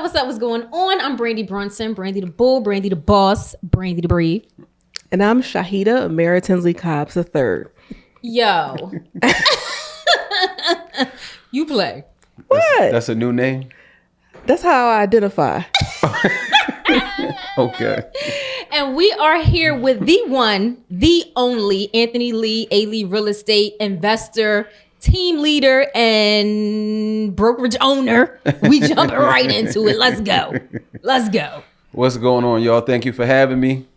What's going on? I'm Brandy Brunson, Brandy the Bull, Brandy the Boss, Brandy the Breathe. And I'm Shahida Mary Cobbs III. Yo. You play. What? That's a new name? That's how I identify. Okay. And we are here with the one, the only Anthony Lee, A-Lee Real Estate investor, team leader, and brokerage owner. We jumping right into it. Let's go. Let's go. What's going on, y'all? Thank you for having me.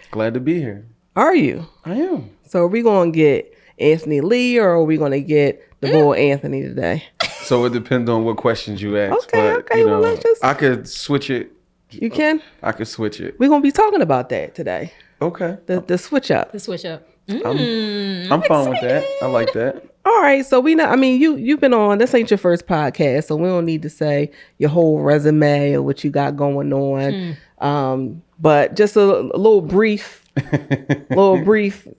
Glad to be here. Are you? I am. So are we going to get Anthony Lee or are we going to get the bull Anthony today? So it depends on what questions you ask. Okay, but, you know, well, let's just... I could switch it. You can? I could switch it. We're going to be talking about that today. Okay. The switch up. The switch up. I'm fine with that. I like that. All right, so we know. I mean, you've been on. This ain't your first podcast, so we don't need to say your whole resume or what you got going on. But just a little brief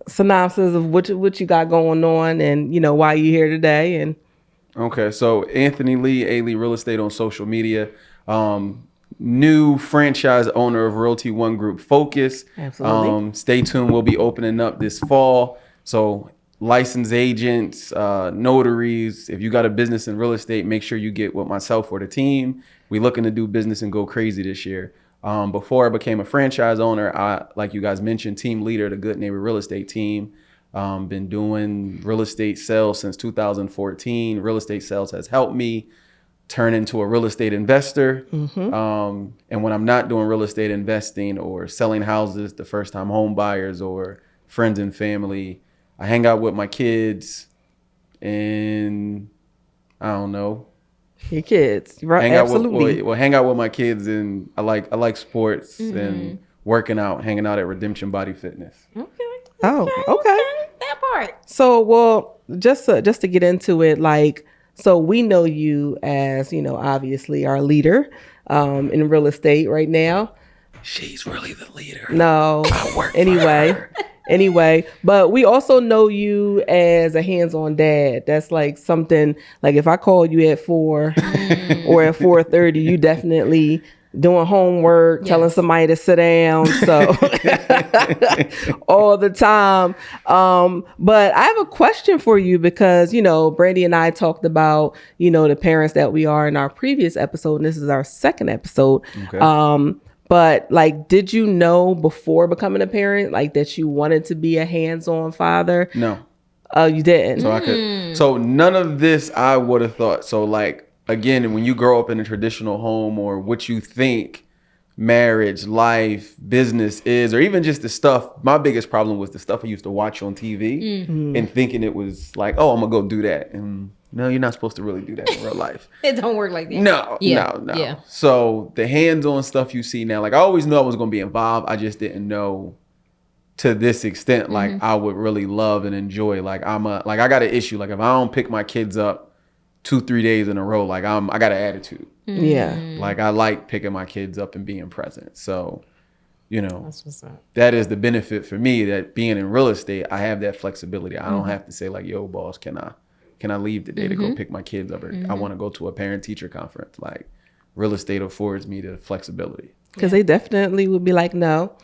synopsis of what you got going on, and you know why you're here today. And okay, so Anthony Lee, A-Lee Real Estate on social media. New franchise owner of RealtyOne Group Focus. Absolutely. Stay tuned. We'll be opening up this fall. So licensed agents, notaries, if you got a business in real estate, make sure you get with myself or the team. We looking to do business and go crazy this year. Before I became a franchise owner, I, like you guys mentioned, team leader of the Good Neighbor Real Estate team. Been doing real estate sales since 2014. Real estate sales has helped me turn into a real estate investor. And when I'm not doing real estate investing or selling houses to first time home buyers or friends and family, I hang out with my kids and I don't know. your kids, right? Absolutely. Hang out with my kids, and I like sports and working out, hanging out at Redemption Body Fitness. Okay. That part. So, well, just to get into it, like, so we know you as, you know, obviously our leader in real estate right now. She's really the leader. No. I work anyway. for her. Anyway, but we also know you as a hands-on dad. That's like something, like if I call you at 4 or at 4:30, you definitely doing homework, telling somebody to sit down. So all the time. But I have a question for you because, you know, Brandy and I talked about, you know, the parents that we are in our previous episode. And this is our second episode. Okay. But like, did you know before becoming a parent, like that you wanted to be a hands-on father? No. Oh, you didn't? So none of this I would have thought. So like, again, when you grow up in a traditional home or what you think marriage, life, business is, or even just the stuff, my biggest problem was the stuff I used to watch on TV and thinking it was like, oh, I'm gonna go do that. And no, you're not supposed to really do that in real life. It don't work like that. No. Yeah. So the hands-on stuff you see now, like I always knew I was gonna be involved. I just didn't know to this extent, like I would really love and enjoy. Like I got an issue. Like if I don't pick my kids up 2-3 days in a row, like I got an attitude. Yeah. Like I like picking my kids up and being present. So, you know, That's what's up. that is the benefit for me, that being in real estate, I have that flexibility. I don't have to say like, yo, boss, can I leave today to go pick my kids up? Or I want to go to a parent teacher conference. Like real estate affords me the flexibility. Because they definitely would be like, no.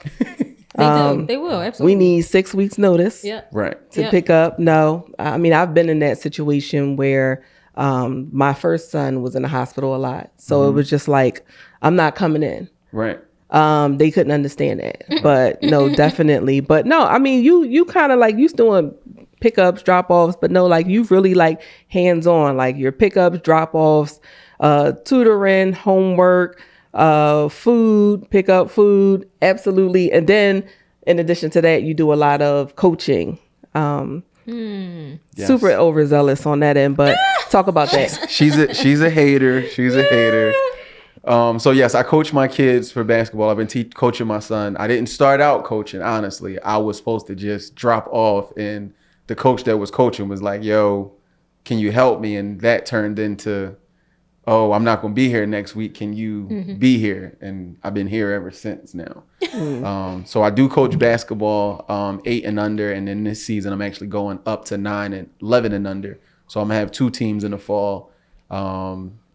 They will, absolutely. We need 6 weeks notice Right. to pick up. No. I mean, I've been in that situation where my first son was in the hospital a lot. So it was just like, I'm not coming in. Right. They couldn't understand that. But no, definitely. But no, I mean, you kind of like, you doing pickups, drop-offs, but no, like you really like hands-on, like your pickups, drop-offs, tutoring, homework, food, pick up food. Absolutely. And then in addition to that, you do a lot of coaching. Yes. Super overzealous on that end, but talk about that. She's a hater. She's a hater. So yes, I coach my kids for basketball. I've been coaching my son. I didn't start out coaching, honestly. I was supposed to just drop off, and the coach that was coaching was like, yo, can you help me? And that turned into, oh, I'm not going to be here next week. Can you be here? And I've been here ever since now. So I do coach basketball, 8 and under. And then this season, I'm actually going up to 9 and 11 and under. So I'm going to have 2 teams in the fall.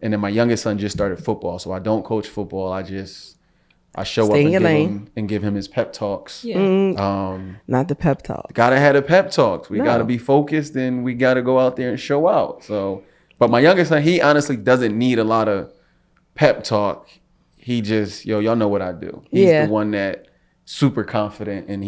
And then my youngest son just started football. So I don't coach football. I show Stay in up your lane. and give him his pep talks. Yeah. Not the pep talk. Gotta have the pep talks. We gotta be focused and we gotta go out there and show out. So, but my youngest son, he honestly doesn't need a lot of pep talk. He just, y'all know what I do. He's the one that super confident and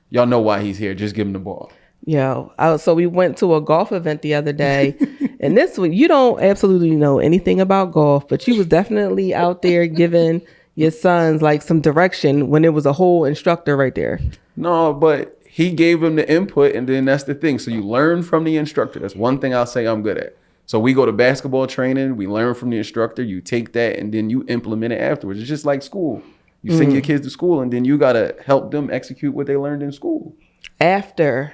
y'all know why he's here. Just give him the ball. So we went to a golf event the other day, and this one, you don't absolutely know anything about golf, but you was definitely out there giving your sons like some direction when there was a whole instructor right there. No, but he gave him the input, and then that's the thing. So you learn from the instructor. That's one thing I'll say I'm good at. So we go to basketball training, we learn from the instructor, you take that, and then you implement it afterwards. It's just like school. You send your kids to school, and then you got to help them execute what they learned in school. After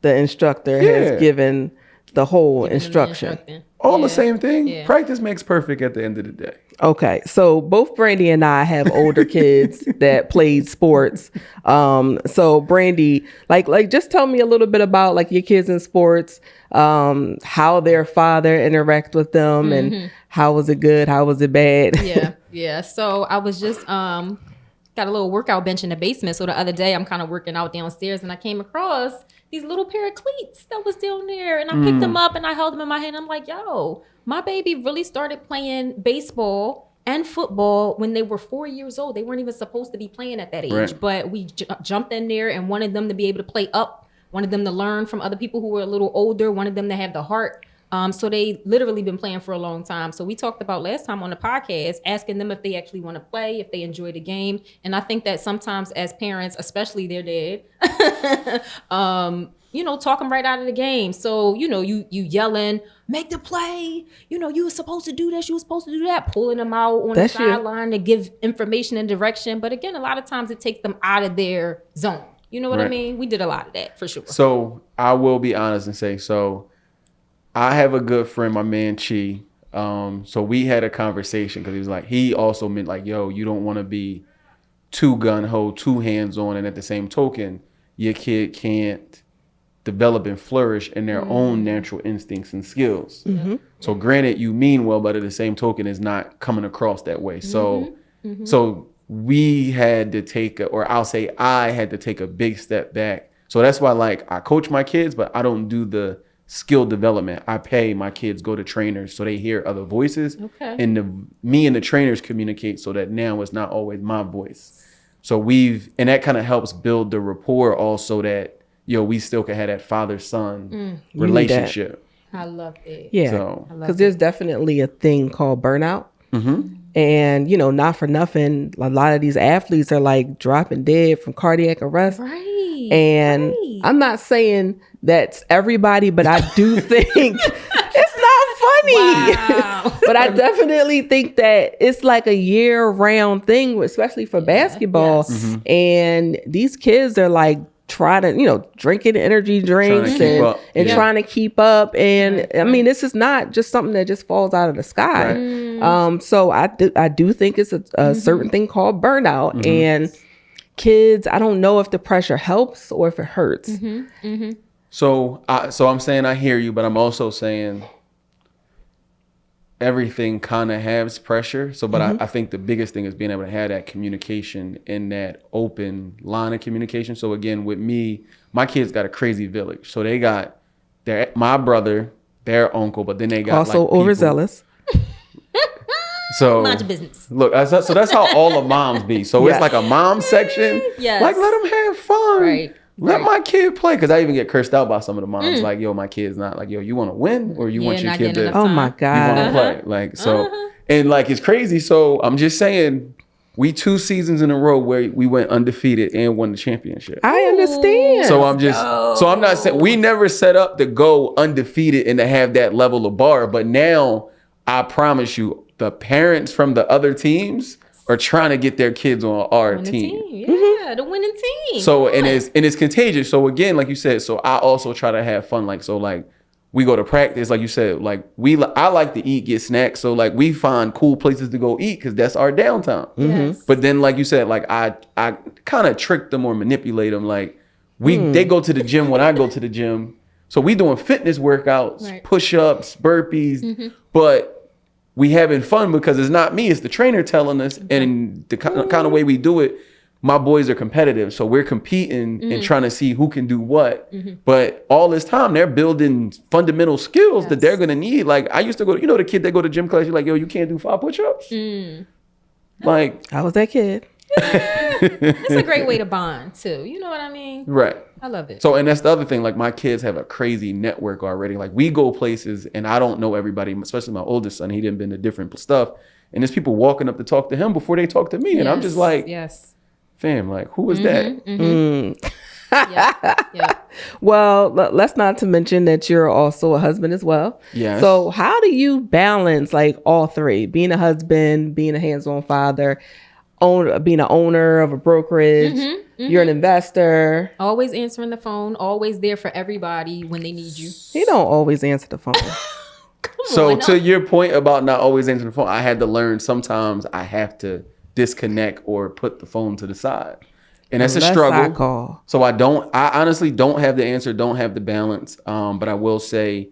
the instructor has given the whole instruction. All the same thing. Yeah. Practice makes perfect at the end of the day. Okay. So both Brandy and I have older kids that played sports. So Brandy, like just tell me a little bit about like your kids in sports, how their father interact with them and how was it good? How was it bad? Yeah. So I was just, got a little workout bench in the basement. So the other day I'm kind of working out downstairs and I came across these little pair of cleats that was down there. And I picked them up and I held them in my hand. I'm like, yo, my baby really started playing baseball and football when they were 4 years old. They weren't even supposed to be playing at that age. Right. But we jumped in there and wanted them to be able to play up, wanted them to learn from other people who were a little older, wanted them to have the heart. So they literally been playing for a long time. So we talked about last time on the podcast, asking them if they actually want to play, if they enjoy the game. And I think that sometimes as parents, especially their dad, talk them right out of the game. So, you yelling, make the play. You were supposed to do this. You were supposed to do that. Pulling them out on the sideline to give information and direction. But again, a lot of times it takes them out of their zone. You know what I mean? We did a lot of that for sure. So I will be honest and say, I have a good friend, my man Chi. So we had a conversation because he was like, he also meant like, yo, you don't want to be too gung-ho, too hands-on. And at the same token, your kid can't develop and flourish in their own natural instincts and skills. So granted, you mean well, but at the same token, it's not coming across that way. So we had to take, I had to take a big step back. So that's why I coach my kids, but I don't do the skill development. I pay my kids go to trainers so they hear other voices, and me and the trainers communicate so that now it's not always my voice. So and that kind of helps build the rapport also that we still can have that father-son relationship. I love it. Yeah, because there's definitely a thing called burnout. And not for nothing, a lot of these athletes are like dropping dead from cardiac arrest. And I'm not saying that's everybody, but I do think it's not funny. But I definitely think that it's like a year-round thing, especially for basketball. And these kids are like trying to, drinking energy drinks and trying to keep up. And I mean, this is not just something that just falls out of the sky. So I do think it's a certain thing called burnout. And kids, I don't know if the pressure helps or if it hurts. So I'm saying I hear you, but I'm also saying everything kind of has pressure. So, but I think the biggest thing is being able to have that communication and that open line of communication. So again, with me, my kids got a crazy village. So they got my brother, their uncle, but then they got also overzealous. So mind your business. Look, so that's how all the moms be. So it's like a mom section. Like, let them have fun. Let my kid play. Because I even get cursed out by some of the moms. Like, yo, my kid's not like, yo, you want to win or you want your kid to oh my God. You want to play. Like, so, and like, it's crazy. So I'm just saying, we 2 seasons in a row where we went undefeated and won the championship. I understand. So I'm not saying, we never set up to go undefeated and to have that level of bar. But now I promise you, the parents from the other teams are trying to get their kids on our team. Yeah, the winning team. So and it's contagious. So again, like you said, so I also try to have fun. Like we go to practice, like you said, I like to eat, get snacks. So we find cool places to go eat because that's our downtime. But then like you said, I kind of trick them or manipulate them. They go to the gym when I go to the gym. So we doing fitness workouts, push-ups, burpees, but we having fun because it's not me, it's the trainer telling us. And the kind of way we do it, my boys are competitive. So we're competing and trying to see who can do what. But all this time, they're building fundamental skills that they're going to need. Like, I used to go, the kid that go to gym class, you're like, yo, you can't do 5 push-ups? Like, I was that kid. It's a great way to bond, too. You know what I mean? Right. I love it. So, and that's the other thing. Like, my kids have a crazy network already. Like, we go places, and I don't know everybody, especially my oldest son. He didn't been to different stuff. And there's people walking up to talk to him before they talk to me. And I'm just like, fam, like, who is that? Yeah. Well, let's not to mention that you're also a husband as well. Yes. So how do you balance like all three? Being a husband, being a hands-on father, being an owner of a brokerage, you're an investor. Always answering the phone, always there for everybody when they need you. You don't always answer the phone. So to your point about not always answering the phone, I had to learn sometimes I have to disconnect or put the phone to the side. And that's a struggle. So I honestly don't have the answer, don't have the balance. But I will say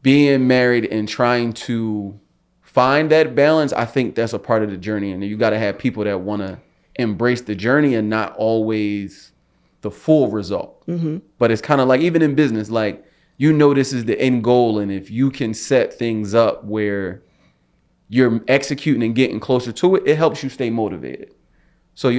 being married and trying to find that balance, I think that's a part of the journey. And you got to have people that want to embrace the journey and not always the full result. But it's kind of like, even in business, like, this is the end goal. And if you can set things up where you're executing and getting closer to it, it helps you stay motivated. So,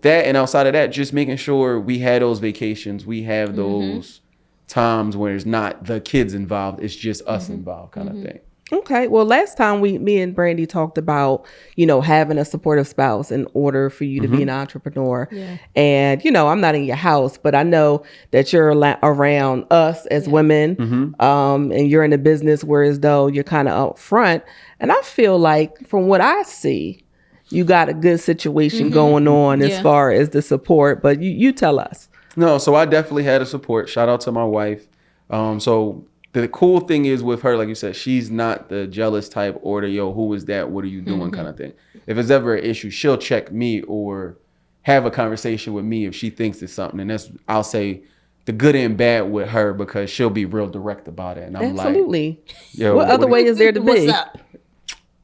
that, and outside of that, just making sure we have those vacations, we have those times where it's not the kids involved, it's just us involved kind of thing. Okay. Well, last time me and Brandy talked about, having a supportive spouse in order for you to be an entrepreneur. Yeah. And, I'm not in your house, but I know that you're around us as women, and you're in a business where as though you're kind of up front. And I feel like from what I see, you got a good situation going on as far as the support, but you tell us. No, so I definitely had a support. Shout out to my wife. So the cool thing is with her, like you said, she's not the jealous type or the, yo, who is that? What are you doing kind of thing. If it's ever an issue, she'll check me or have a conversation with me if she thinks it's something. And that's, I'll say, the good and bad with her, because she'll be real direct about it. And I'm absolutely. Like, yo, what other way is there to be? What's up?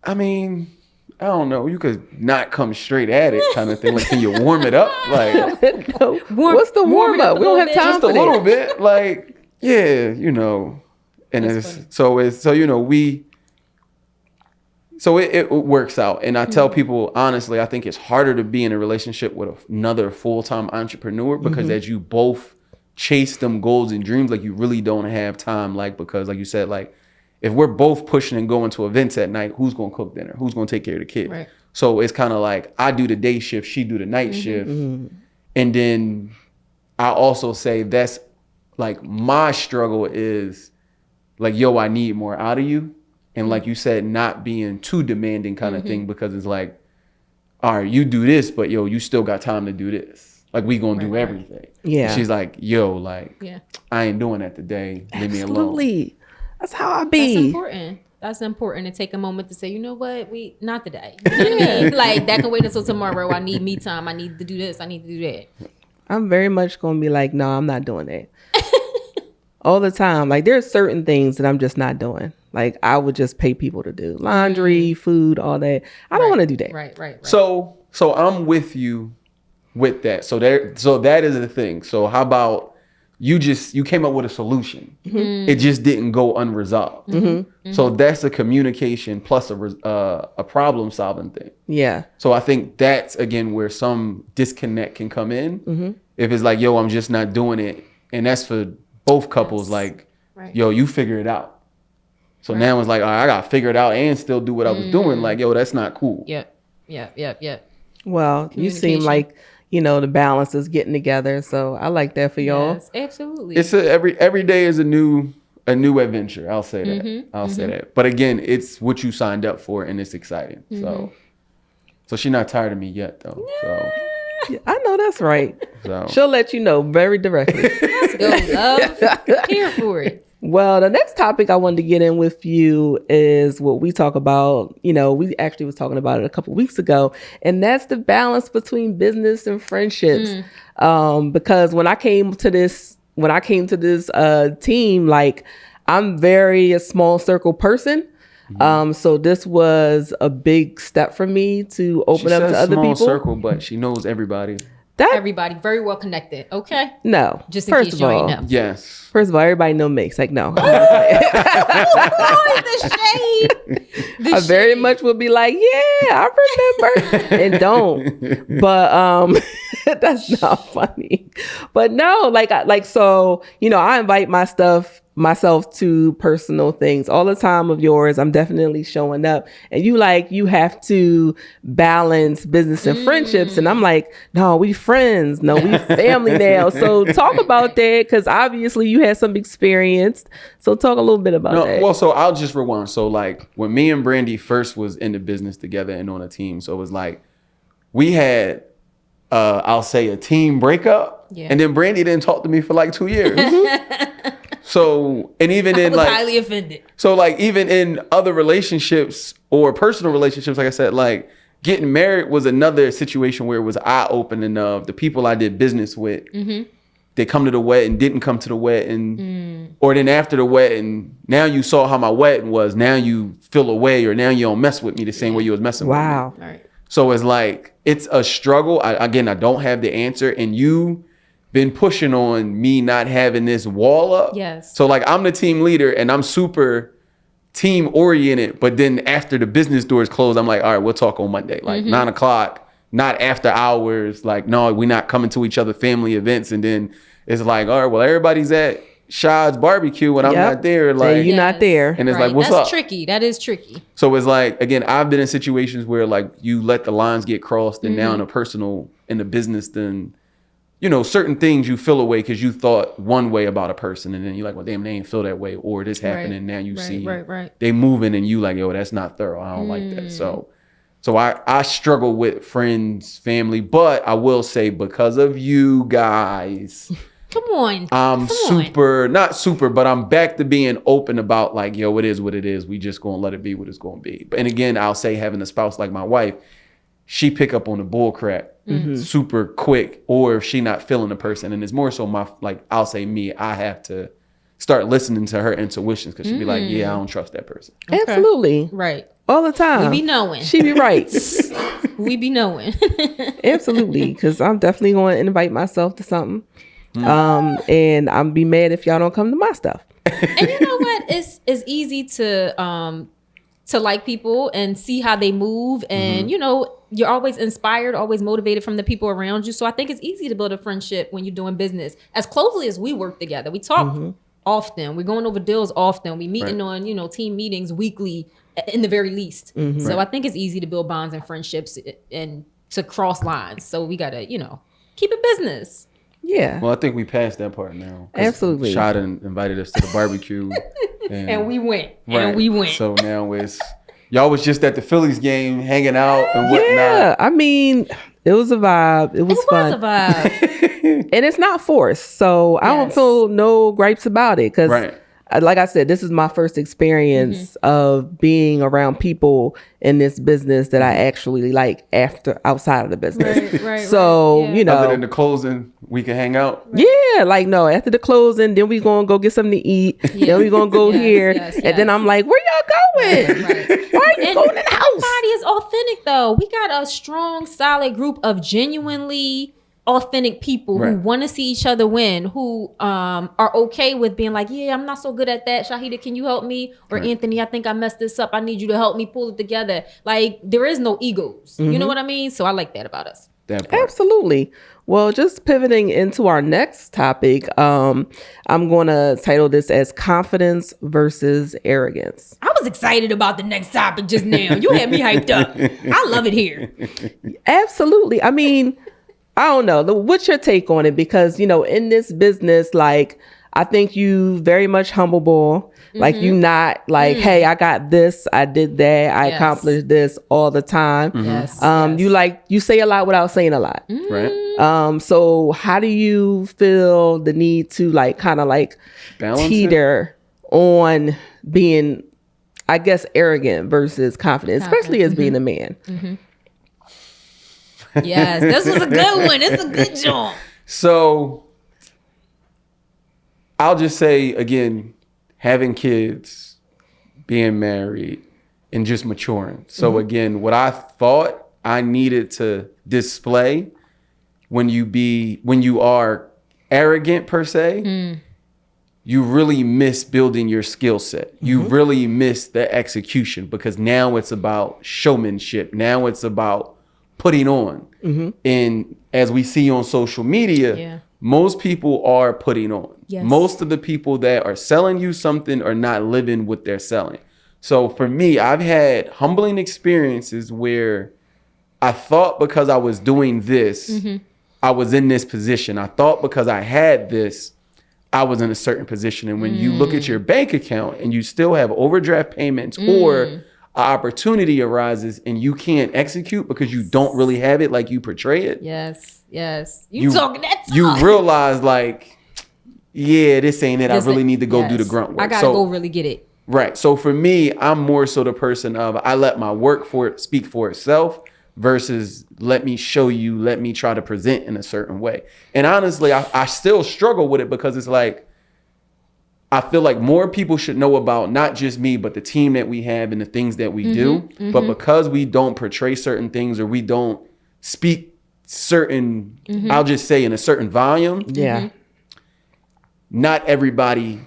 I mean, I don't know. You could not come straight at it kind of thing. Like, can you warm it up? Like, what's the warm up? We don't have time for that. Just a little bit. Like, yeah, And it works out. And I tell people, honestly, I think it's harder to be in a relationship with another full-time entrepreneur, because as you both chase them goals and dreams, like, you really don't have time. Like, because like you said, like, if we're both pushing and going to events at night, who's going to cook dinner? Who's going to take care of the kids? Right. So it's kind of like, I do the day shift, she do the night shift. And then I also say that's like, my struggle is like, yo, I need more out of you. And like you said, not being too demanding kind of thing, because it's like, all right, you do this, but yo, you still got time to do this. Like, we gonna do everything. Yeah. And she's like, yo, like, I ain't doing that today. Leave me alone. Absolutely. That's how I be. That's important. That's important to take a moment to say, you know what, not today. You know what I mean? Like, that can wait until tomorrow. I need me time. I need to do this. I need to do that. I'm very much gonna be like, no, I'm not doing that. All the time. Like, there's certain things that I'm just not doing. Like, I would just pay people to do laundry, food, all that. I don't want to do that. Right. So I'm with you with that. So that is the thing. So how about you came up with a solution. It just didn't go unresolved. So that's a communication plus a problem solving thing. Yeah. So I think that's, again, where some disconnect can come in. If it's like, yo, I'm just not doing it. And that's for both couples. Like, yo, you figure it out. So now it's like, all right, I got to figure it out and still do what I was doing. Like, yo, that's not cool. Yeah. Well, you seem like, the balance is getting together. So I like that for y'all. Yes, absolutely. It's every day is a new adventure. I'll say that. I'll say that. But again, it's what you signed up for, and it's exciting. So she's not tired of me yet, though. So yeah, I know that's right. So she'll let you know very directly. Let's go, love. Here for it. Well, the next topic I wanted to get in with you is what we talk about. We actually was talking about it a couple of weeks ago, and that's the balance between business and friendships. Because when I came to this team, like, I'm very a small circle person. So this was a big step for me to open up to other people. Small circle, but she knows everybody. Everybody very well connected. Okay. No. Just in First case of you all, ain't know. Yes. First of all, everybody know Mix. Like, no. The shade. I very much will be like, yeah, I remember. And don't. But that's not funny. But no, so, I invite myself to personal things all the time of yours. I'm definitely showing up, and you have to balance business and friendships. And I'm like, no, we friends. No, we family now. So talk about that, because obviously you had some experience. So talk a little bit about that. Well, so I'll just rewind. So like when me and Brandy first was in the business together and on a team, so it was like we had I'll say a team breakup, and then Brandy didn't talk to me for like 2 years. So, and even in like, highly offended. So like even in other relationships or personal relationships, like I said, like getting married was another situation where it was eye-opening of the people I did business with. They come to the wedding, didn't come to the wedding, or then after the wedding, now you saw how my wedding was. Now you feel away, or now you don't mess with me the same way you was messing with me. Wow. Right. So it's like, it's a struggle. I don't have the answer. And you been pushing on me not having this wall up. Yes. So like I'm the team leader and I'm super team oriented, but then after the business doors close, I'm like, all right, we'll talk on Monday, like 9 o'clock, not after hours. Like, no, we're not coming to each other family events. And then it's like, all right, well, everybody's at Shad's barbecue and I'm not there. Like, you're not there. And it's like, what's up? That's tricky. That is tricky. So it's like, again, I've been in situations where like you let the lines get crossed, and now in the business, then certain things you feel away because you thought one way about a person, and then you're like, well, damn, they ain't feel that way, or this happened, and now you see they moving, and you like, yo, that's not thorough. I don't like that. So I struggle with friends, family, but I will say because of you guys, come on, not super, but I'm back to being open about like, yo, it is what it is. We just gonna let it be what it's gonna be. And again, I'll say having a spouse like my wife, she pick up on the bull crap super quick, or if she not feeling the person. And it's more so I'll say me, I have to start listening to her intuitions, because she'd be like, yeah, I don't trust that person. Okay. Absolutely. Right. All the time. We be knowing. She be right. We be knowing. Absolutely. Because I'm definitely going to invite myself to something. And I'm be mad if y'all don't come to my stuff. And you know what? It's easy to like people and see how they move, and you're always inspired, always motivated from the people around you. So I think it's easy to build a friendship when you're doing business. As closely as we work together, we talk often. We're going over deals often. We meeting on team meetings weekly, in the very least. So I think it's easy to build bonds and friendships and to cross lines. So we gotta keep it business. Yeah. Well, I think we passed that part now. Absolutely. Shada invited us to the barbecue. And we went. And we went. So now y'all was just at the Phillies game hanging out and whatnot. Yeah. I mean, it was a vibe. It was fun. It was a vibe. And it's not forced. So I don't feel no gripes about it. Because like I said, this is my first experience of being around people in this business that I actually like outside of the business. Right. So, other than the closing, we can hang out. Yeah. Like, no, after the closing, then we going to go get something to eat. Then we going to go here. And then I'm like, where y'all going? Why are you going in the house? Everybody is authentic though. We got a strong, solid group of genuinely authentic people who want to see each other win, who are okay with being like, yeah, I'm not so good at that. Shahida, can you help me? Or Anthony, I think I messed this up. I need you to help me pull it together. Like, there is no egos. You know what I mean? So I like that about us. Absolutely. Well, just pivoting into our next topic, I'm going to title this as confidence versus arrogance. I was excited about the next topic just now. You had me hyped up. I love it here. Absolutely. I mean, I don't know. What's your take on it? Because, in this business, like, I think you very much humbleable. Like, you not like, hey, I got this, I did that, I accomplished this all the time. You say a lot without saying a lot. Right. So how do you feel the need to like kind of like teeter on being, I guess, arrogant versus confident, especially as being a man? Yes, this was a good one. It's a good job. So I'll just say again, having kids, being married, and just maturing. So again, what I thought I needed to display when you are arrogant per se, you really miss building your skill set. You really miss the execution, because now it's about showmanship. Now it's about putting on. And as we see on social media, most people are putting on. Yes. Most of the people that are selling you something are not living what they're selling. So for me, I've had humbling experiences where I thought because I was doing this, I was in this position. I thought because I had this, I was in a certain position. And when you look at your bank account and you still have overdraft payments or an opportunity arises and you can't execute because you don't really have it like you portray it. Yes. You talking that talk. You realize like, yeah, this ain't it. I really need to go do the grunt work. I gotta go really get it. Right. So for me, I'm more so the person of I let my work for it speak for itself versus let me show you, let me try to present in a certain way. And honestly, I still struggle with it because it's like, I feel like more people should know about not just me, but the team that we have and the things that we do. But because we don't portray certain things or we don't speak certain, I'll just say in a certain volume. Yeah. Not everybody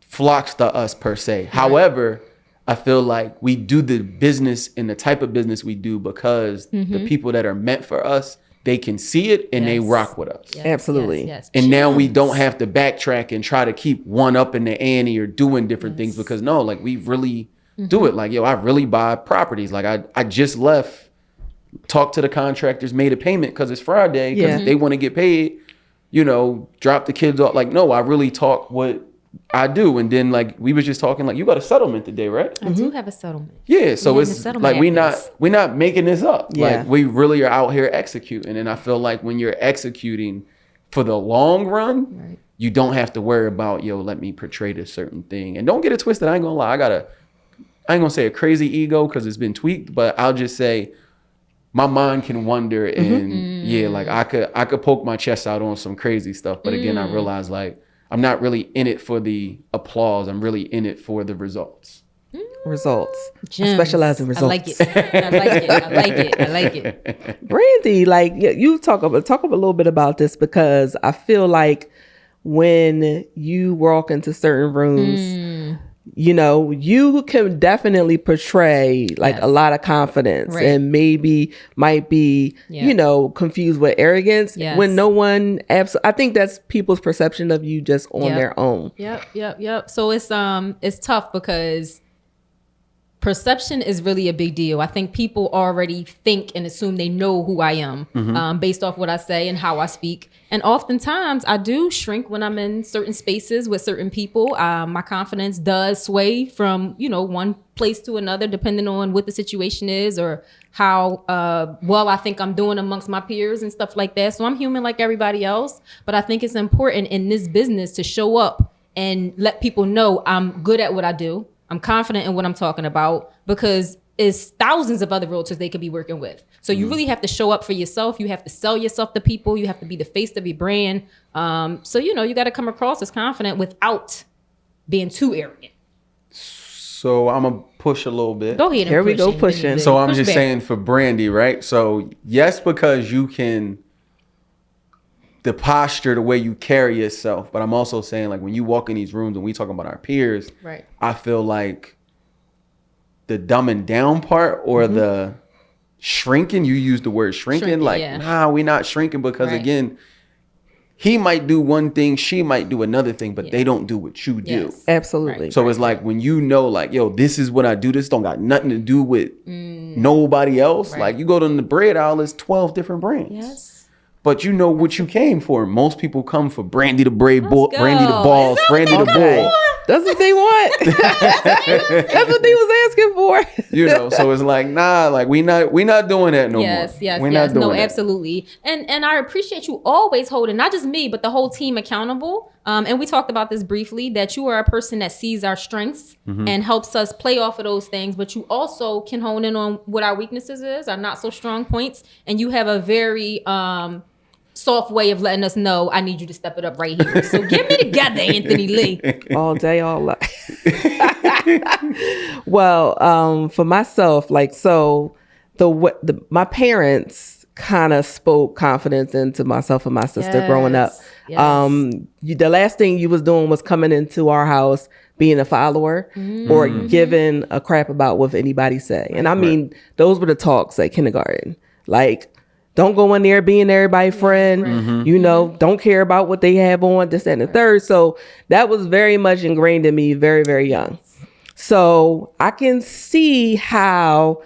flocks to us per se. However, I feel like we do the business and the type of business we do because the people that are meant for us, they can see it and they rock with us. Yes, Absolutely. yes. And now we don't have to backtrack and try to keep one up in the ante or doing different things because no, like we really do it. Like, yo, I really buy properties. Like I just left, talked to the contractors, made a payment because it's Friday because they want to get paid, you know, drop the kids off. Like, no, I really talk what I do. And then like we was just talking like you got a settlement today, right? I do have a settlement. Yeah. So it's like we're not making this up. Yeah. Like we really are out here executing. And I feel like when you're executing for the long run, you don't have to worry about, yo, let me portray this certain thing. And don't get it twisted. I ain't gonna lie. I ain't gonna say a crazy ego because it's been tweaked, but I'll just say my mind can wander and like I could poke my chest out on some crazy stuff. But again, I realize like I'm not really in it for the applause. I'm really in it for the results. Results. Gems. I specialize in results. I like it. I like it. Brandy, like you talk a little bit about this because I feel like when you walk into certain rooms, you know, you can definitely portray like a lot of confidence and maybe might be, you know, confused with arrogance when no one I think that's people's perception of you just on their own. Yep. So it's tough because perception is really a big deal. I think people already think and assume they know who I am based off what I say and how I speak. And oftentimes I do shrink when I'm in certain spaces with certain people. My confidence does sway from, you know, one place to another, depending on what the situation is or how well I think I'm doing amongst my peers and stuff like that. So I'm human like everybody else. But I think it's important in this business to show up and let people know I'm good at what I do. I'm confident in what I'm talking about because it's thousands of other realtors they could be working with. So you really have to show up for yourself. You have to sell yourself to people. You have to be the face of your brand. So, you know, you got to come across as confident without being too arrogant. So I'm going to push a little bit. Go ahead and Here we go pushing. So I'm just saying for Brandy, right? So yes, because you can, the posture, the way you carry yourself. But I'm also saying like when you walk in these rooms and we talking about our peers, I feel like the dumbing down part or the shrinking, you use the word shrinking, nah, we're not shrinking because again, he might do one thing, she might do another thing, but they don't do what you do. Absolutely. So it's like when you know like, yo, this is what I do, this don't got nothing to do with nobody else. Like you go to the bread aisle, it's 12 different brands. But you know what you came for. Most people come for Brandy the Brave Bull, Brandy the Boss, Brandy the Bull. That's what they want. That's what they was asking for. You know, so it's like, nah, like we not doing that no more. Yes. Not doing no, that. absolutely. And I appreciate you always holding not just me, but the whole team accountable. And we talked about this briefly, that you are a person that sees our strengths and helps us play off of those things. But you also can hone in on what our weaknesses is, our not so strong points. And you have a very soft way of letting us know, I need you to step it up right here. So get me together, Anthony Lee. All day, all night. Well, for myself, like, so my parents kind of spoke confidence into myself and my sister growing up. Yes. The last thing you was doing was coming into our house being a follower or giving a crap about what anybody say. And I mean, those were the talks at kindergarten. Like, don't go in there being everybody's friend, you know, don't care about what they have on, this, that, and the third. So that was very much ingrained in me very, very young. So I can see how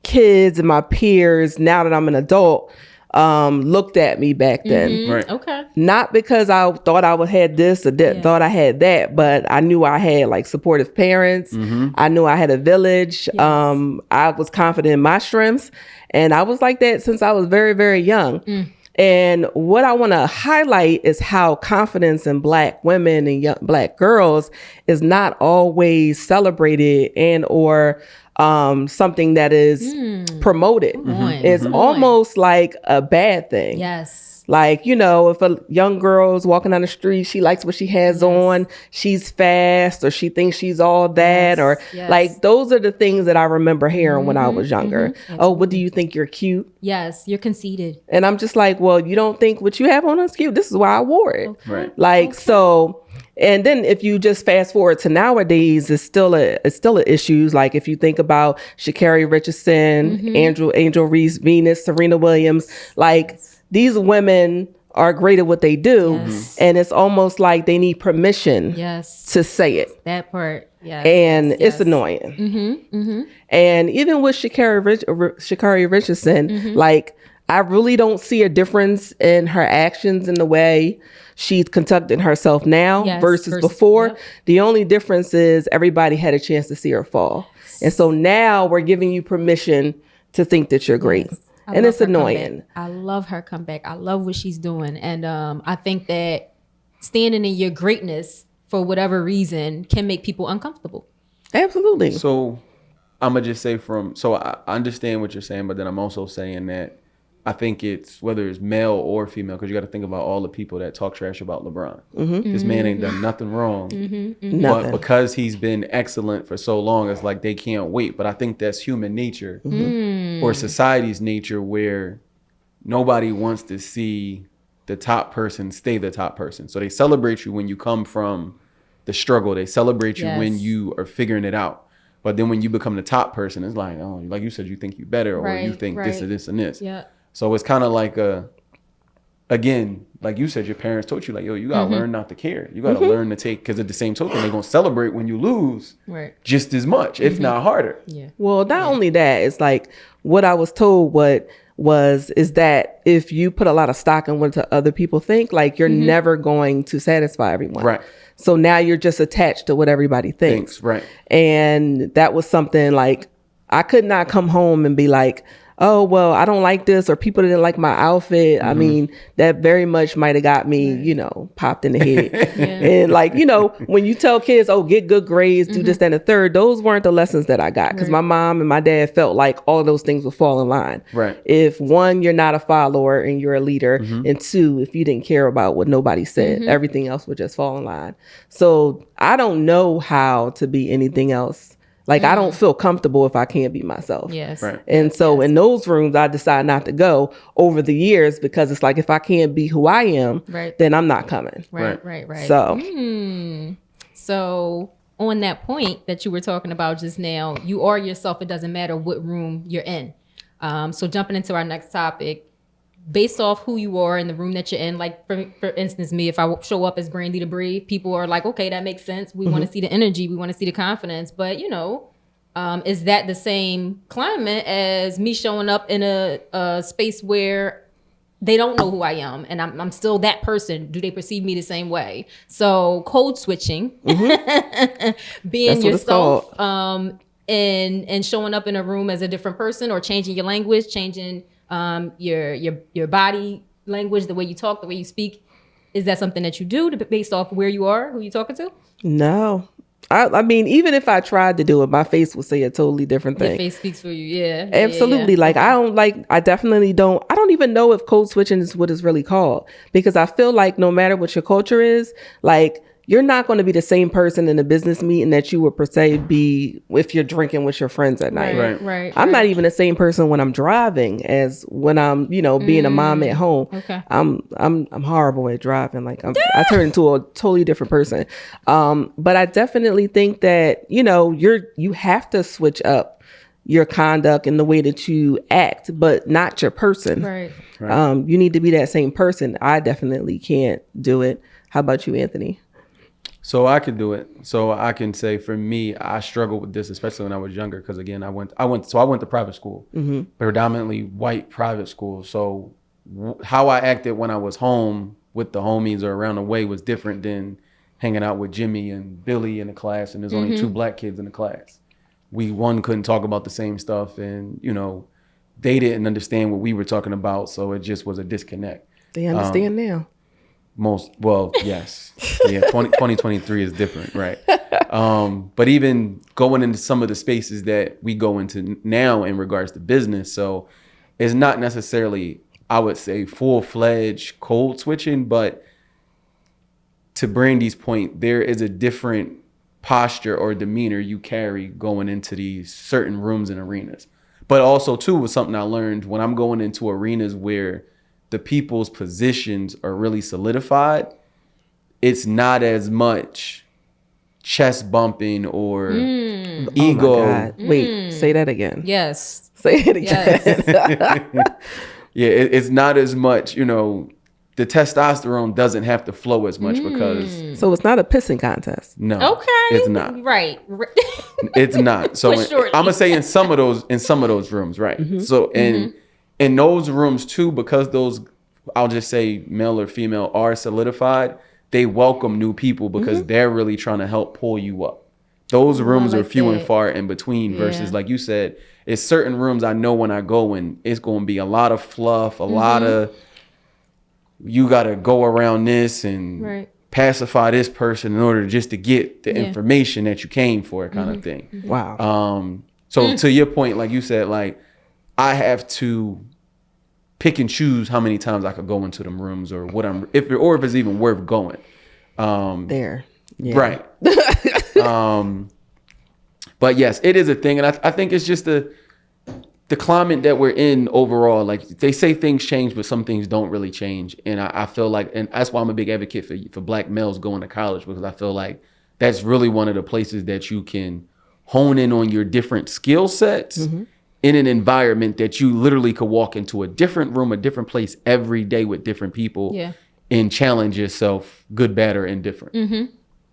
kids and my peers, now that I'm an adult, looked at me back then. Right. Okay. Not because I thought I would had this or thought I had that, but I knew I had like supportive parents. I knew I had a village. I was confident in my strengths, and I was like that since I was very, very young. And what I want to highlight is how confidence in Black women and young Black girls is not always celebrated and or something that is promoted. It's almost like a bad thing. Yes. Like, you know, if a young girl is walking down the street, she likes what she has on, she's fast, or she thinks she's all that, or like, those are the things that I remember hearing when I was younger. Oh, what do you think, you're cute? Yes, you're conceited. And I'm just like, well, you don't think what you have on is cute? This is why I wore it. Right. Like, so, and then if you just fast forward to nowadays, it's still a issues. Like if you think about Sha'Carri Richardson, Angel Reese, Venus, Serena Williams, like these women are great at what they do. And it's almost like they need permission to say it. That part. Yeah. And it's annoying. And even with Sha'Carri Richardson, like, I really don't see a difference in her actions in the way she's conducting herself now versus before. The only difference is everybody had a chance to see her fall. And so now we're giving you permission to think that you're great. And it's annoying. I love her comeback. I love what she's doing. And I think that standing in your greatness for whatever reason can make people uncomfortable. Absolutely. So I'm going to just say so I understand what you're saying, but then I'm also saying that I think it's whether it's male or female, because you got to think about all the people that talk trash about LeBron. This man ain't done nothing wrong, but because he's been excellent for so long, it's like they can't wait. But I think that's human nature or society's nature, where nobody wants to see the top person stay the top person. So they celebrate you when you come from the struggle. They celebrate you when you are figuring it out. But then when you become the top person, it's like, oh, like you said, you think you better, or you think this or this and this. Yeah. So it's kind of like again, like you said, your parents taught you, like, yo, you got to learn not to care. You got to learn to take, because at the same token, they're going to celebrate when you lose just as much, if not harder. Yeah. Well, not only that, it's like what I was told is that if you put a lot of stock in what other people think, like you're never going to satisfy everyone. Right. So now you're just attached to what everybody thinks. Right. And that was something like, I could not come home and be like, oh, well, I don't like this, or people didn't like my outfit. I mean, that very much might have got me, you know, popped in the head. And like, you know, when you tell kids, oh, get good grades, do this, that, and the third, those weren't the lessons that I got, because my mom and my dad felt like all of those things would fall in line. Right. If one, you're not a follower and you're a leader, and two, if you didn't care about what nobody said, everything else would just fall in line. So I don't know how to be anything else. Like, I don't feel comfortable if I can't be myself. Yes. Right. And so in those rooms, I decide not to go over the years, because it's like, if I can't be who I am, then I'm not coming. Right. So. So on that point that you were talking about just now, you are yourself. It doesn't matter what room you're in. So jumping into our next topic, based off who you are in the room that you're in, like for instance, me, if I show up as Brandy the Brave, people are like, okay, that makes sense. We want to see the energy. We want to see the confidence. But, you know, is that the same climate as me showing up in a space where they don't know who I am and I'm still that person? Do they perceive me the same way? So code switching, being yourself, and showing up in a room as a different person, or changing your language, changing your body language, the way you talk, the way you speak. Is that something that you do based off where you are, who you're talking to? No. I mean, even if I tried to do it, my face would say a totally different thing. Your face speaks for you. Yeah. Absolutely. Like, I definitely don't even know if code switching is what it's really called, because I feel like no matter what your culture is, like, you're not going to be the same person in a business meeting that you would per se be if you're drinking with your friends at night. Right. I'm not even the same person when I'm driving as when I'm, being a mom at home. Okay. I'm horrible at driving. Like I turn into a totally different person. But I definitely think that, you have to switch up your conduct and the way that you act, but not your person. Right. You need to be that same person. I definitely can't do it. How about you, Anthony? So I could do it. So I can say for me, I struggled with this, especially when I was younger. Because again, I went to private school, predominantly white private school. So how I acted when I was home with the homies or around the way was different than hanging out with Jimmy and Billy in the class. And there's only 2 black kids in the class. We couldn't talk about the same stuff, and they didn't understand what we were talking about, so it just was a disconnect. They understand now. Yes. Yeah, 2023 is different, right? But even going into some of the spaces that we go into now in regards to business, so it's not necessarily, I would say, full-fledged code switching, but to Brandy's point, there is a different posture or demeanor you carry going into these certain rooms and arenas. But also too was something I learned when I'm going into arenas where the people's positions are really solidified. It's not as much chest bumping or ego. Oh my God. Wait, say that again. Yes. Say it again. Yes. Yeah, it's not as much, the testosterone doesn't have to flow as much because So it's not a pissing contest. no, Okay. it's not. Right. It's not. So For sure. I'm gonna say in some of those rooms, right? So in those rooms too, because those, I'll just say male or female, are solidified, they welcome new people because they're really trying to help pull you up. Those rooms are few and far in between versus, like you said, it's certain rooms I know when I go in, it's going to be a lot of fluff, a lot of, you got to go around this and pacify this person in order just to get the information that you came for, kind of thing. Wow. So to your point, like you said, like I have to pick and choose how many times I could go into them rooms or what if it's even worth going. There. Yeah. Right. But yes, it is a thing. And I think it's just the climate that we're in overall. Like they say things change, but some things don't really change. And I feel like, and that's why I'm a big advocate for black males going to college, because I feel like that's really one of the places that you can hone in on your different skill sets in an environment that you literally could walk into a different room, a different place every day with different people and challenge yourself, good, bad, or indifferent.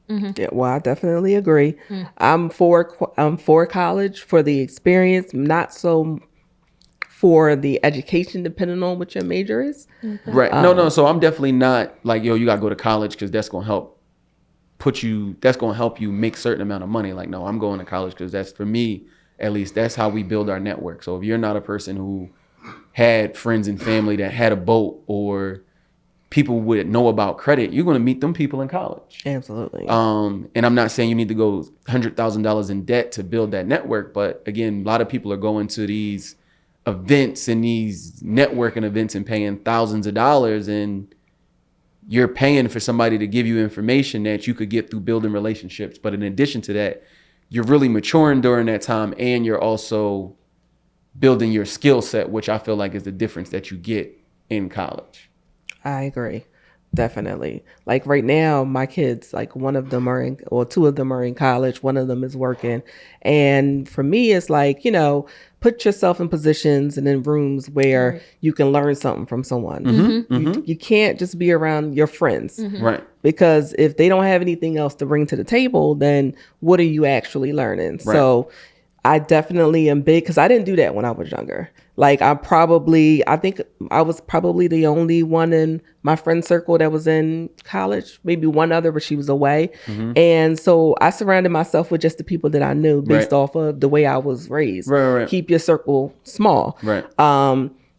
Yeah, well, I definitely agree. I'm for college for the experience, not so for the education, depending on what your major is. Right. No. So I'm definitely not like, you got to go to college because that's going to help you make certain amount of money. Like, no, I'm going to college because that's, for me, at least, that's how we build our network. So if you're not a person who had friends and family that had a boat or people would know about credit, you're going to meet them people in college. Absolutely. And I'm not saying you need to go $100,000 in debt to build that network. But again, a lot of people are going to these events and these networking events and paying thousands of dollars, and you're paying for somebody to give you information that you could get through building relationships. But in addition to that, you're really maturing during that time, and you're also building your skill set, which I feel like is the difference that you get in college. I agree. Definitely. Like right now, my kids, like one of them two of them are in college. One of them is working. And for me, it's like, put yourself in positions and in rooms where you can learn something from someone. You can't just be around your friends. Right. Because if they don't have anything else to bring to the table, then what are you actually learning? Right. So I definitely am big, because I didn't do that when I was younger. Like I think I was probably the only one in my friend circle that was in college, maybe one other, but she was away. And so I surrounded myself with just the people that I knew based off of the way I was raised. Right. Keep your circle small. Right.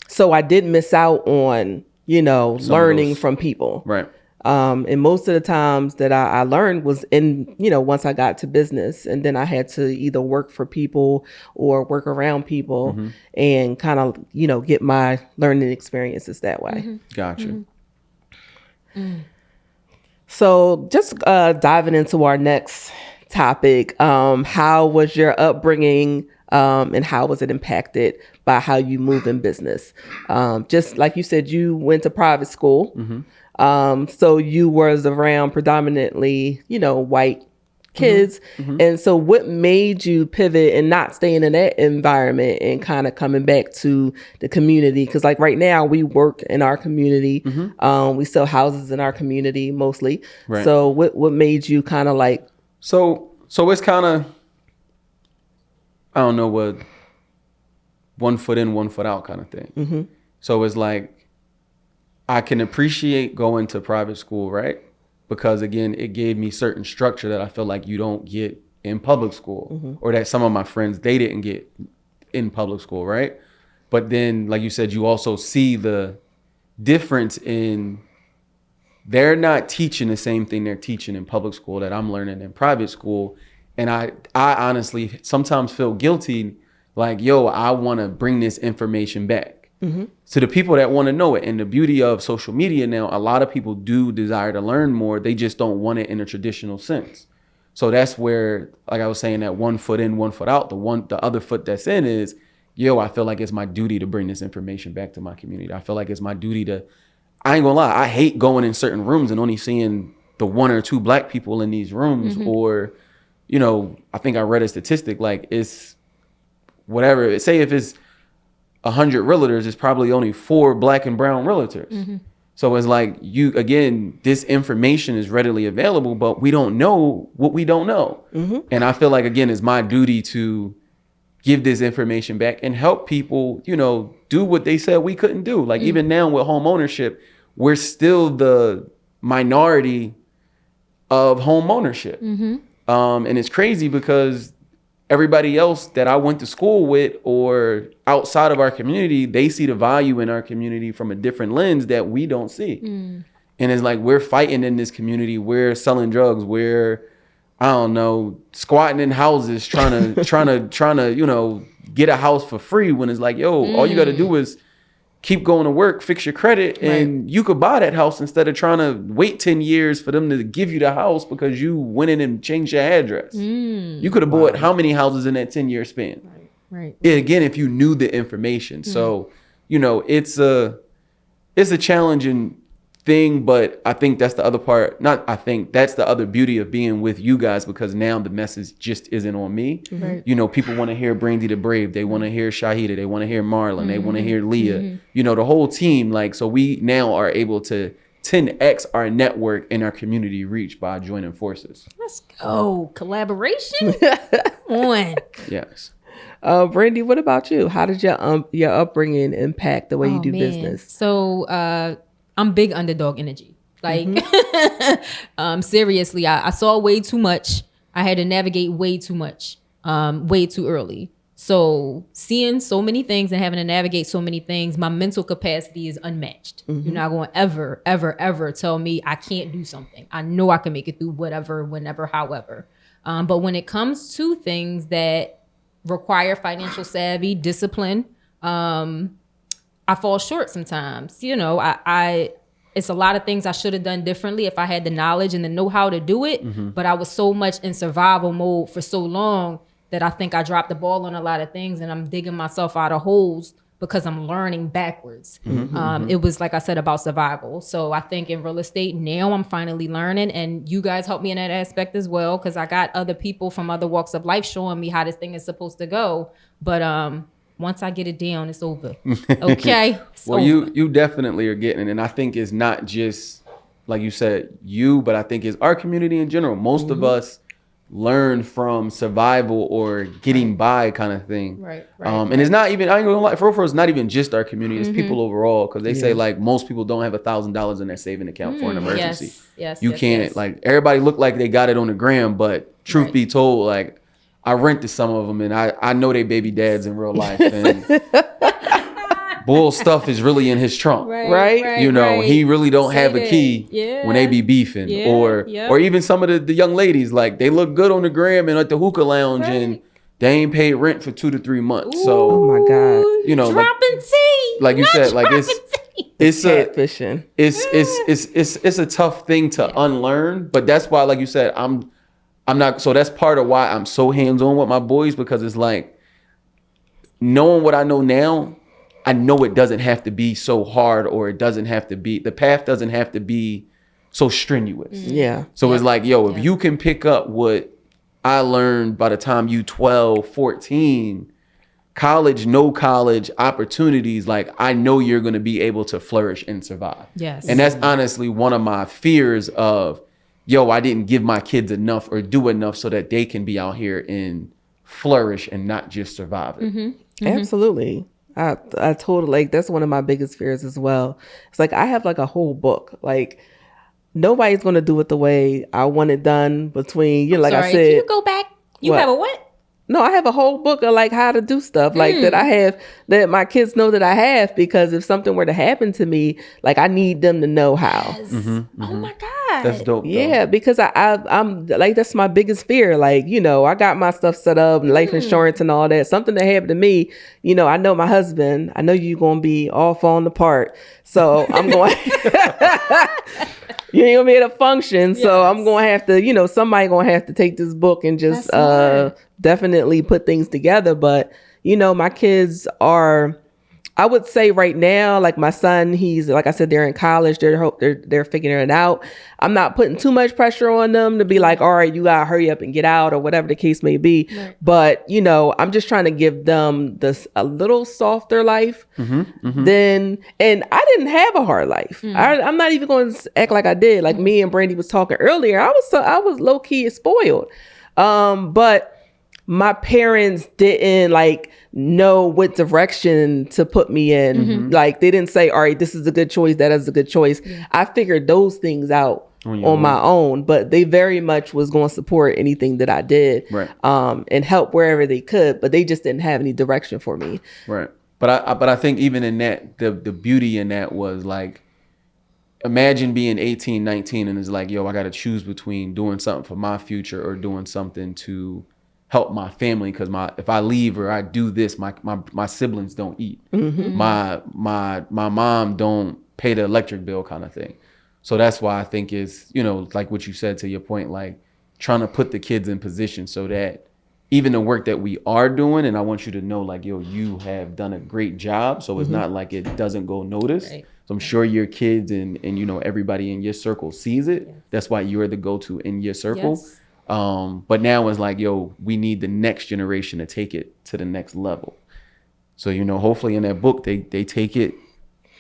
So I did miss out on, learning from people. Right. And most of the times that I learned was in, once I got to business, and then I had to either work for people or work around people and kind of, get my learning experiences that way. Gotcha. So just diving into our next topic, how was your upbringing and how was it impacted by how you move in business? Just like you said, you went to private school. So you was around predominantly, white kids. And so what made you pivot and not staying in that environment and kind of coming back to the community? Because like right now we work in our community. We sell houses in our community mostly. Right. So what made you kind of like... So it's kind of, I don't know, what 1 foot in, 1 foot out kind of thing. So it's like, I can appreciate going to private school, right? Because again, it gave me certain structure that I feel like you don't get in public school, or that some of my friends, they didn't get in public school, right? But then, like you said, you also see the difference in, they're not teaching the same thing they're teaching in public school that I'm learning in private school. And I honestly sometimes feel guilty, like, yo, I want to bring this information back to the people that want to know it. And the beauty of social media now, a lot of people do desire to learn more. They just don't want it in a traditional sense. So that's where, like I was saying, that 1 foot in, 1 foot out, the other foot that's in is, yo, I feel like it's my duty to bring this information back to my community. I feel like it's my duty to, I ain't gonna lie, I hate going in certain rooms and only seeing the 1 or 2 black people in these rooms. Or, I think I read a statistic, like it's whatever, say if it's 100 realtors, it's probably only 4 black and brown realtors. So it's like, this information is readily available, but we don't know what we don't know. And I feel like, again, it's my duty to give this information back and help people, do what they said we couldn't do. Like even now with home ownership, we're still the minority of home ownership. And it's crazy because everybody else that I went to school with or outside of our community, they see the value in our community from a different lens that we don't see. And it's like, we're fighting in this community. We're selling drugs. We're, I don't know, squatting in houses, trying to, get a house for free, when it's like, yo, all you got to do is keep going to work, fix your credit, and you could buy that house instead of trying to wait 10 years for them to give you the house because you went in and changed your address. You could have bought how many houses in that 10-year span? Right. Again, if you knew the information. So, it's a challenging thing, but I think that's the other part. That's the other beauty of being with you guys, because now the message just isn't on me. People want to hear Brandy the Brave. They want to hear Shahida. They want to hear Marlon. They want to hear Leah. The whole team. Like, so we now are able to 10x our network and our community reach by joining forces. Let's go. Collaboration. On. Yes. Brandy, what about you? How did your upbringing impact the way you do business? So, I'm big underdog energy. Like, seriously, I saw way too much. I had to navigate way too much, way too early. So seeing so many things and having to navigate so many things, my mental capacity is unmatched. You're not going to ever, ever, ever tell me I can't do something. I know I can make it through whatever, whenever, however. But when it comes to things that require financial savvy, discipline, I fall short sometimes. It's a lot of things I should have done differently if I had the knowledge and the know-how to do it. But I was so much in survival mode for so long that I think I dropped the ball on a lot of things, and I'm digging myself out of holes because I'm learning backwards. It was, like I said, about survival. So I think in real estate now I'm finally learning, and you guys help me in that aspect as well, because I got other people from other walks of life showing me how this thing is supposed to go. But once I get it down, it's over. Okay. Well, you definitely are getting it. And I think it's not just, like you said, but I think it's our community in general. Most of us learn from survival or getting by kind of thing. Right. And it's not even, I ain't gonna lie, for it's not even just our community. It's people overall. Because they say, like, most people don't have $1,000 in their saving account for an emergency. You can't, like, everybody look like they got it on the gram. But truth be told, like, I rented some of them, and I know they baby dads in real life. And Bull's stuff is really in his trunk, right? He really don't have a key when they be beefing, or even some of the young ladies, like, they look good on the gram and at the hookah lounge, and they ain't paid rent for 2 to 3 months. So, oh my God, dropping tea, like you said, like it's catfishing. It's a tough thing to unlearn, but that's why, like you said, I'm not. So that's part of why I'm so hands on with my boys, because it's like knowing what I know now. I know it doesn't have to be so hard, or it doesn't have to be, the path doesn't have to be so strenuous. Yeah. So it's like, yo, if you can pick up what I learned by the time you 12, 14, college, no college opportunities, like I know you're going to be able to flourish and survive. Yes. And that's honestly one of my fears of, yo, I didn't give my kids enough or do enough so that they can be out here and flourish and not just survive it. Absolutely. I totally, like, that's one of my biggest fears as well. It's like, I have like a whole book, like nobody's going to do it the way I want it done between, you know, like I said. Can you go back? You have a what? No, I have a whole book of like how to do stuff like that I have, that my kids know that I have, because if something were to happen to me, like I need them to know how. Yes. Oh my God. That's dope. Yeah, because I'm like, that's my biggest fear. Like, you know, I got my stuff set up, life insurance and all that. Something that happened to me, you know, I know my husband, I know you're going to be all falling apart. So I'm going, you ain't gonna be able to function. So I'm going to have to, you know, somebody going to have to take this book and just definitely put things together. But, you know, my kids are, I would say right now, like my son, he's, like I said, they're in college. They're figuring it out. I'm not putting too much pressure on them to be like, all right, you gotta hurry up and get out, or whatever the case may be. Right. But, you know, I'm just trying to give them a little softer life than, and I didn't have a hard life. I'm not even going to act like I did. Like me and Brandy was talking earlier, I was low key spoiled. But my parents didn't like know what direction to put me in. Like they didn't say, all right, this is a good choice, that is a good choice. I figured those things out on my own, but they very much was going to support anything that I did, and help wherever they could, but they just didn't have any direction for me. Right. But I think even in that, the beauty in that was like, imagine being 18, 19 and it's like, yo, I got to choose between doing something for my future or doing something to help my family, because if I leave or I do this, my siblings don't eat. My mom don't pay the electric bill, kind of thing. So that's why I think is, you know, like what you said, to your point, like trying to put the kids in position so that even the work that we are doing, and I want you to know, like, yo, you have done a great job. So it's not like it doesn't go noticed. Right. So I'm sure your kids and you know, everybody in your circle sees it. That's why you're the go-to in your circle. Yes. But now it's like, yo, we need the next generation to take it to the next level. So, you know, hopefully in that book, they take it,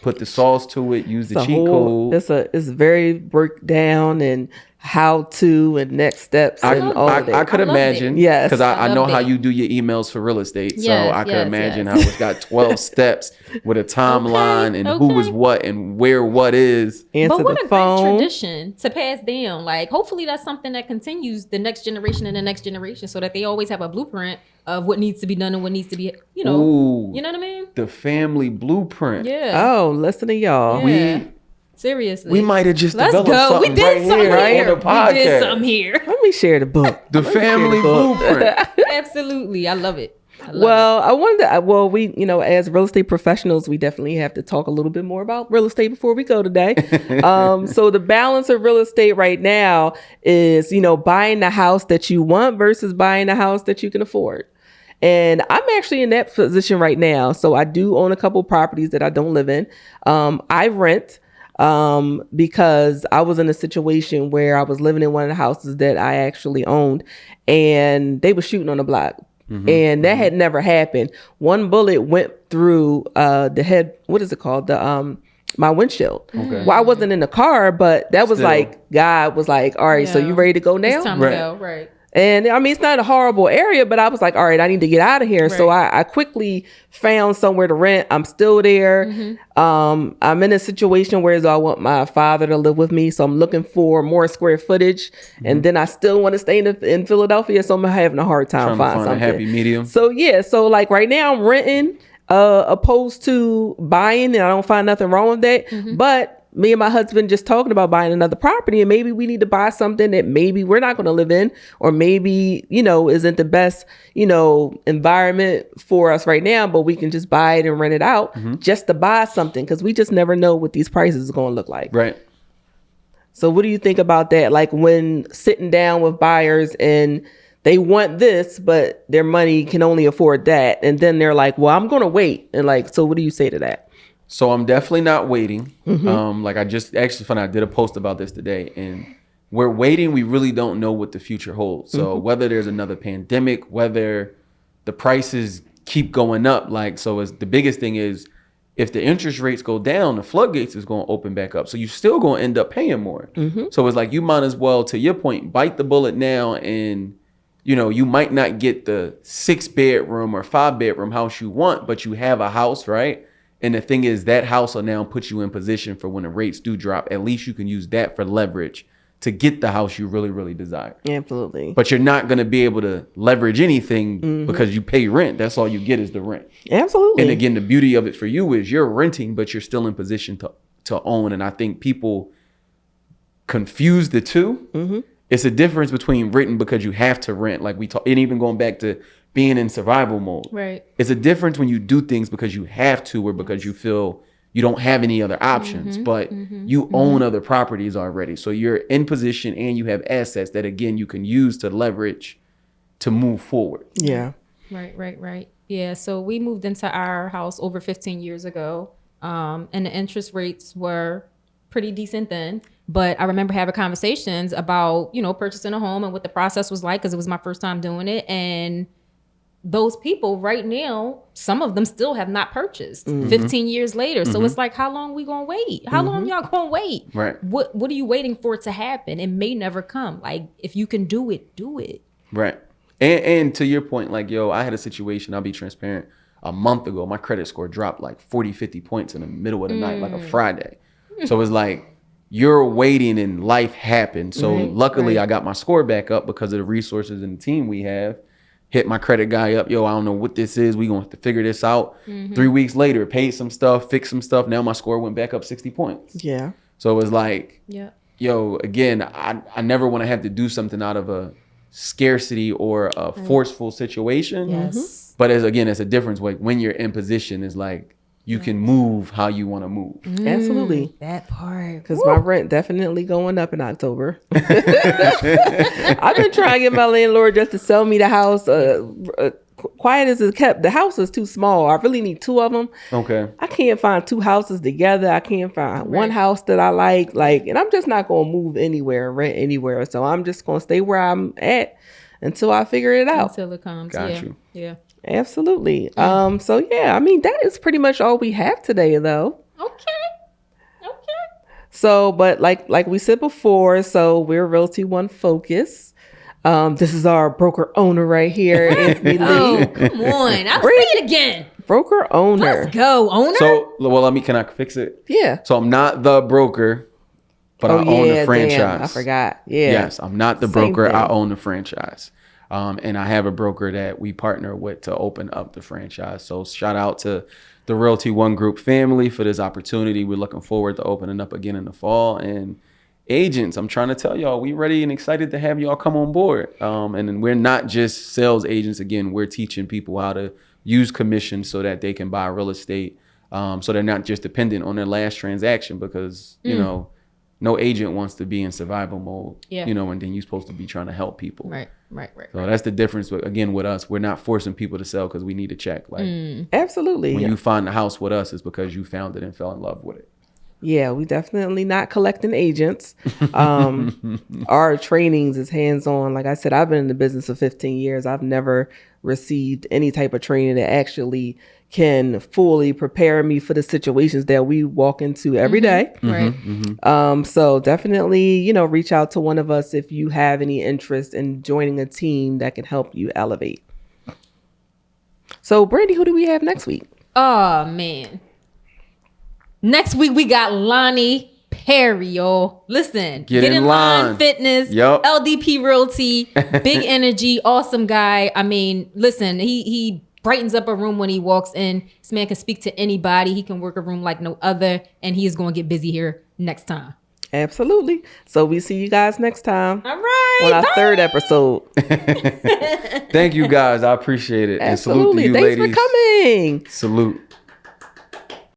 put the sauce to it, use the cheat code. It's very break down and how to and next steps and all that. I could imagine. Yes. Because I know how you do your emails for real estate. So I could imagine how it's got 12 steps with a timeline and who is what and where what is. Answer but what the a phone. great tradition to pass down. Like, hopefully that's something that continues the next generation and the next generation, so that they always have a blueprint of what needs to be done and what needs to be, you know. Ooh, you know what I mean? The family blueprint. Yeah. Oh, listen to y'all. Yeah. Seriously. We might have just Let's developed go. something We did right something here, right on the podcast. We did something here. Let me share the book. The family blueprint. Absolutely. I love it. I wanted to, we, you know, as real estate professionals, we definitely have to talk a little bit more about real estate before we go today. So the balance of real estate right now is, you know, buying the house that you want versus buying the house that you can afford. And I'm actually in that position right now. So I do own a couple properties that I don't live in. I rent because I was in a situation where I was living in one of the houses that I actually owned, and they were shooting on the block. And that had never happened. One bullet went through the head. What is it called? My windshield. Okay. Well, I wasn't in the car, but that was like, God was like, all right, so you ready to go now? It's time to go, right. And I mean, it's not a horrible area, but I was like, all right, I need to get out of here. Right. So I quickly found somewhere to rent. I'm still there. I'm in a situation where I want my father to live with me. So I'm looking for more square footage. And then I still want to stay in Philadelphia. So I'm having a hard time finding something. A happy medium. So yeah. So like right now I'm renting opposed to buying, and I don't find nothing wrong with that. But me and my husband just talking about buying another property, and maybe we need to buy something that maybe we're not going to live in, or maybe, isn't the best, environment for us right now, but we can just buy it and rent it out just to buy something, because we just never know what these prices are going to look like. Right. So what do you think about that? Like when sitting down with buyers and they want this, but their money can only afford that. And then they're like, well, I'm going to wait. And like, so what do you say to that? So I'm definitely not waiting. Like I just actually found out, I did a post about this today, and we're waiting. We really don't know what the future holds. So whether there's another pandemic, whether the prices keep going up, the biggest thing is if the interest rates go down, the floodgates is going to open back up. So you're still going to end up paying more. So it's like, you might as well, to your point, bite the bullet now, and you might not get the 6-bedroom or 5-bedroom house you want, but you have a house, right? And the thing is, that house will now put you in position for when the rates do drop. At least you can use that for leverage to get the house you really, really desire. Absolutely. But you're not going to be able to leverage anything because you pay rent. That's all you get is the rent. Absolutely. And again, the beauty of it for you is you're renting, but you're still in position to own. And I think people confuse the two. It's a difference between renting because you have to rent, like we talk, and even going back to being in survival mode. Right. It's a difference when you do things because you have to, or because you feel you don't have any other options, but you own other properties already. So you're in position and you have assets that, again, you can use to leverage to move forward. Yeah. Right. Yeah. So we moved into our house over 15 years ago. And the interest rates were pretty decent then. But I remember having conversations about, purchasing a home and what the process was like, because it was my first time doing it. And those people right now, some of them still have not purchased 15 years later. So it's like, how long we going to wait? How long y'all going to wait? Right. What are you waiting for it to happen? It may never come. Like, if you can do it, do it. Right. And to your point, like, I had a situation, I'll be transparent. A month ago, my credit score dropped like 40, 50 points in the middle of the night, like a Friday. So it's like, you're waiting and life happened. So luckily I got my score back up because of the resources and the team we have. Hit my credit guy up. I don't know what this is. We going to have to figure this out. 3 weeks later, paid some stuff, fixed some stuff. Now my score went back up 60 points. Yeah. So it was like, Yeah. Again, I never want to have to do something out of a scarcity or a forceful situation. Yes. But it's a difference. Like when you're in position, is like, you can move how you want to move. Absolutely. That part. Because my rent definitely going up in October. I've been trying to get my landlord just to sell me the house. Quiet as it kept, the house is too small. I really need 2 of them. Okay. I can't find 2 houses together. I can't find one house that I like. And I'm just not going to move anywhere and rent anywhere. So I'm just going to stay where I'm at until I figure it out. Until it comes. Got you. Yeah. Absolutely. So yeah, I mean, that is pretty much all we have today though. Okay. So, but like we said before, so we're RealtyOne Focus. This is our broker owner right here, Anthony Lee. Oh, come on. I'll say it again. Broker owner. Let's go, owner. So, can I fix it? Yeah. So I'm not the broker, but I own the franchise. Damn, I forgot. Yeah. Yes, I'm not the Same broker. thing. I own the franchise. And I have a broker that we partner with to open up the franchise. So shout out to the RealtyOne Group family for this opportunity. We're looking forward to opening up again in the fall. And agents, I'm trying to tell y'all, we ready and excited to have y'all come on board. And we're not just sales agents. Again, we're teaching people how to use commission so that they can buy real estate. So they're not just dependent on their last transaction, because, no agent wants to be in survival mode, and then you're supposed to be trying to help people. Right. So that's the difference. Again, with us, we're not forcing people to sell because we need a check. Like, Absolutely. when you find the house with us, it's because you found it and fell in love with it. Yeah, we definitely not collecting agents. Our trainings is hands-on. Like I said, I've been in the business for 15 years. I've never received any type of training that actually can fully prepare me for the situations that we walk into every day. Right. So definitely, reach out to one of us if you have any interest in joining a team that can help you elevate. So Brandy, who do we have next week? Oh, man. Next week, we got Lonnie Perry, y'all. Listen, Get in line. Fitness, Yup. LDP Realty, big energy, awesome guy. I mean, listen, he brightens up a room when he walks in. This man can speak to anybody. He can work a room like no other, and he is going to get busy here next time. Absolutely. So we see you guys next time All right. on our bye. third episode. Thank you guys. I appreciate it. And salute to Absolutely. you Thanks ladies. for coming. Salute.